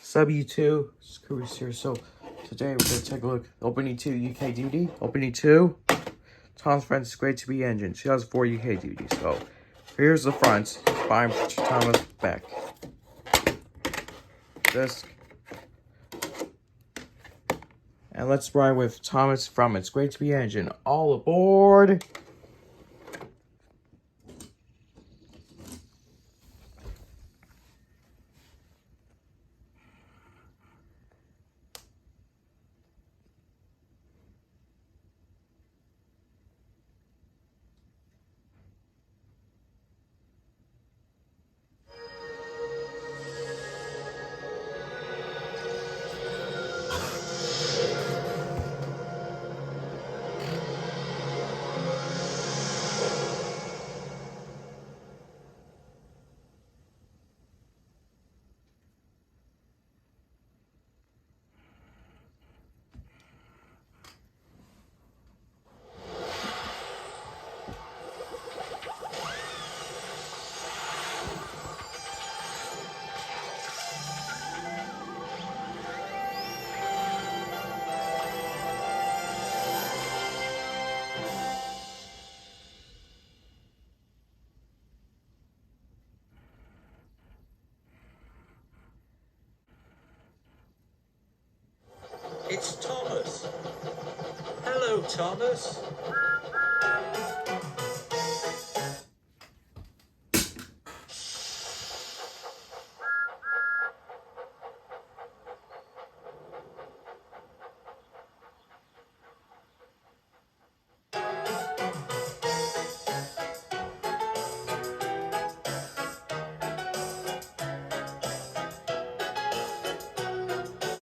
Sub U2, Screws here. So today we're gonna take a look. Opening 2 UK DVD. Opening 2. Thomas Francis Great to Be Engine. She has 4 UK DVDs. So here's the front. By Thomas Beck. Disc. And let's ride with Thomas from It's Great to Be Engine. All aboard! It's Thomas. Hello, Thomas.